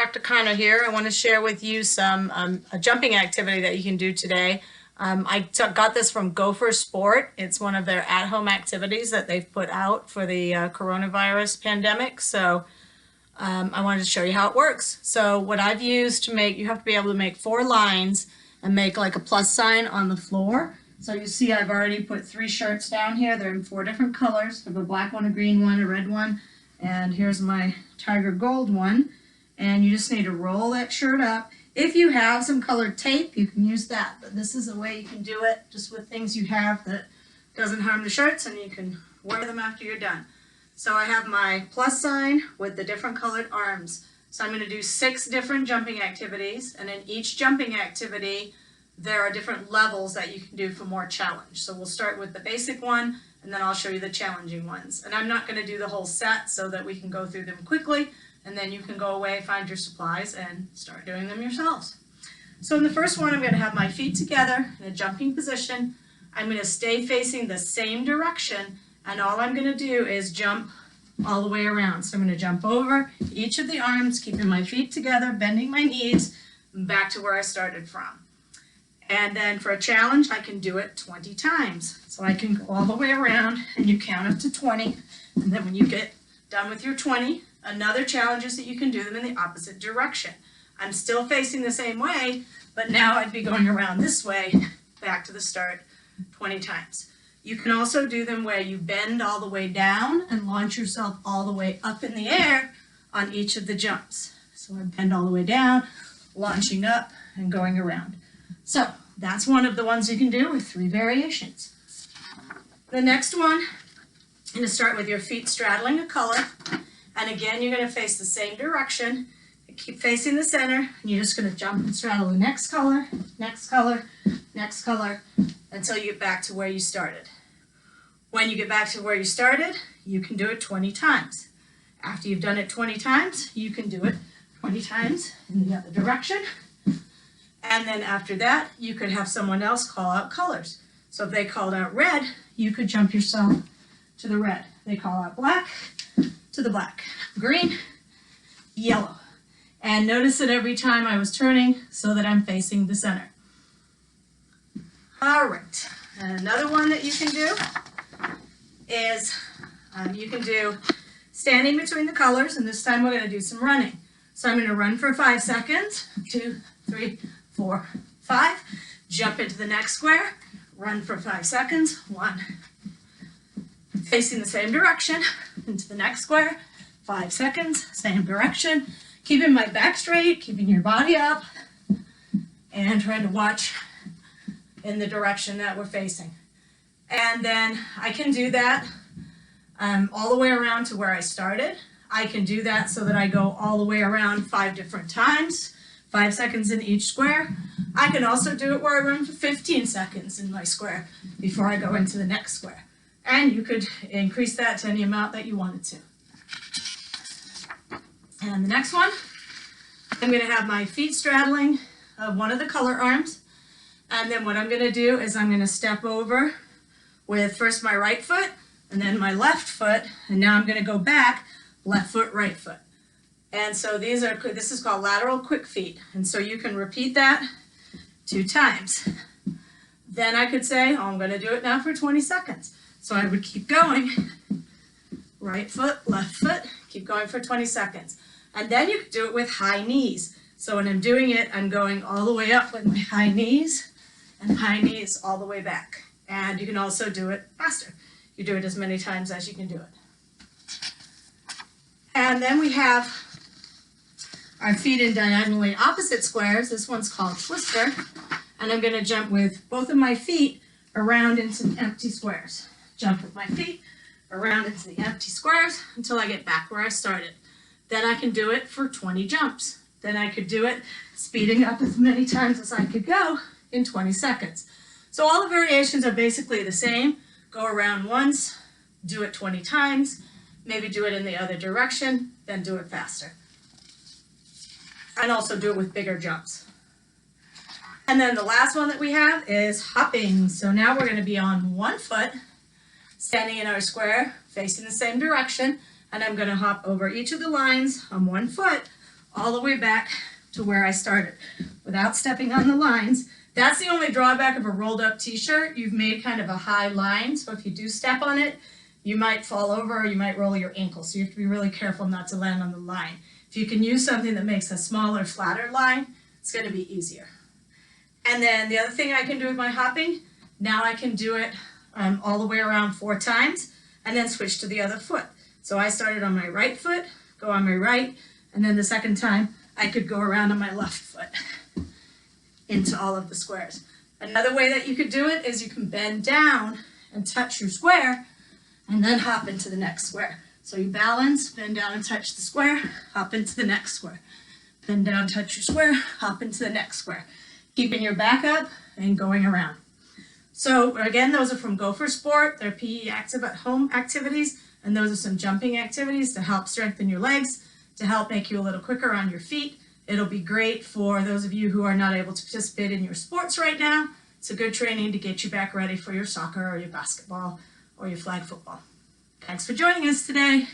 Dr. Connor here. I want to share with you some a jumping activity that you can do today. I got this from GOPHER Sport. It's one of their at-home activities that they've put out for the coronavirus pandemic. So I wanted to show you how it works. So what I've used to make, you have to be able to make 4 lines and make like a plus sign on the floor. So you see I've already put 3 shirts down here. They're in 4 different colors. I have a black one, a green one, a red one, and here's my tiger gold one. And you just need to roll that shirt up. If you have some colored tape, you can use that. But this is a way you can do it just with things you have that doesn't harm the shirts, and you can wear them after you're done. So I have my plus sign with the different colored arms. So I'm going to do 6 different jumping activities, and in each jumping activity there are different levels that you can do for more challenge. So we'll start with the basic one, and then I'll show you the challenging ones. And I'm not going to do the whole set so that we can go through them quickly, and then you can go away, find your supplies, and start doing them yourselves. So in the first one, I'm going to have my feet together in a jumping position. I'm going to stay facing the same direction, and all I'm going to do is jump all the way around. So I'm going to jump over each of the arms, keeping my feet together, bending my knees, and back to where I started from. And then for a challenge, I can do it 20 times. So I can go all the way around, and you count up to 20, and then when you get done with your 20, another challenge is that you can do them in the opposite direction. I'm still facing the same way, but now I'd be going around this way, back to the start 20 times. You can also do them where you bend all the way down and launch yourself all the way up in the air on each of the jumps. So I bend all the way down, launching up and going around. So that's one of the ones you can do with 3 variations. The next one, I'm going to start with your feet straddling a color. And again, you're going to face the same direction. Keep facing the center, and you're just going to jump and straddle the next color, next color, next color, until you get back to where you started. When you get back to where you started, you can do it 20 times. After you've done it 20 times, you can do it 20 times in the other direction. And then after that, you could have someone else call out colors. So if they called out red, you could jump yourself to the red. They call out black, to the black, green, yellow. And notice that every time I was turning so that I'm facing the center. All right, and another one that you can do is you can do standing between the colors, and this time we're going to do some running. So I'm going to run for 5 seconds, 2, 3, 4, 5, jump into the next square, run for 5 seconds, 1, facing the same direction, into the next square, 5 seconds, same direction, keeping my back straight, keeping your body up, and trying to watch in the direction that we're facing. And then I can do that all the way around to where I started. I can do that so that I go all the way around 5 different times, 5 seconds in each square. I can also do it where I run for 15 seconds in my square before I go into the next square. And you could increase that to any amount that you wanted to. And the next one, I'm going to have my feet straddling one of the color arms. And then what I'm going to do is I'm going to step over with first my right foot and then my left foot. And now I'm going to go back, left foot, right foot. And so this is called lateral quick feet. And so you can repeat that 2 times. Then I could say, oh, I'm going to do it now for 20 seconds. So I would keep going, right foot, left foot, keep going for 20 seconds. And then you could do it with high knees. So when I'm doing it, I'm going all the way up with my high knees and high knees all the way back. And you can also do it faster. You do it as many times as you can do it. And then we have our feet in diagonally opposite squares. This one's called twister. And I'm going to jump with both of my feet around into empty squares. Jump with my feet around into the empty squares until I get back where I started. Then I can do it for 20 jumps. Then I could do it speeding up as many times as I could go in 20 seconds. So all the variations are basically the same. Go around once, do it 20 times, maybe do it in the other direction, then do it faster. And also do it with bigger jumps. And then the last one that we have is hopping. So now we're going to be on one foot, standing in our square, facing the same direction, and I'm going to hop over each of the lines on one foot, all the way back to where I started without stepping on the lines. That's the only drawback of a rolled up t-shirt. You've made kind of a high line, so if you do step on it, you might fall over or you might roll your ankle. So you have to be really careful not to land on the line. If you can use something that makes a smaller, flatter line, it's going to be easier. And then the other thing I can do with my hopping, now I can do it all the way around 4 times and then switch to the other foot. So I started on my right foot, go on my right, and then the second time I could go around on my left foot into all of the squares. Another way that you could do it is you can bend down and touch your square and then hop into the next square. So you balance, bend down and touch the square, hop into the next square. Bend down, touch your square, hop into the next square. Keeping your back up and going around. So again, those are from Gopher Sport. They're PE active at home activities, and those are some jumping activities to help strengthen your legs, to help make you a little quicker on your feet. It'll be great for those of you who are not able to participate in your sports right now. It's a good training to get you back ready for your soccer or your basketball or your flag football. Thanks for joining us today.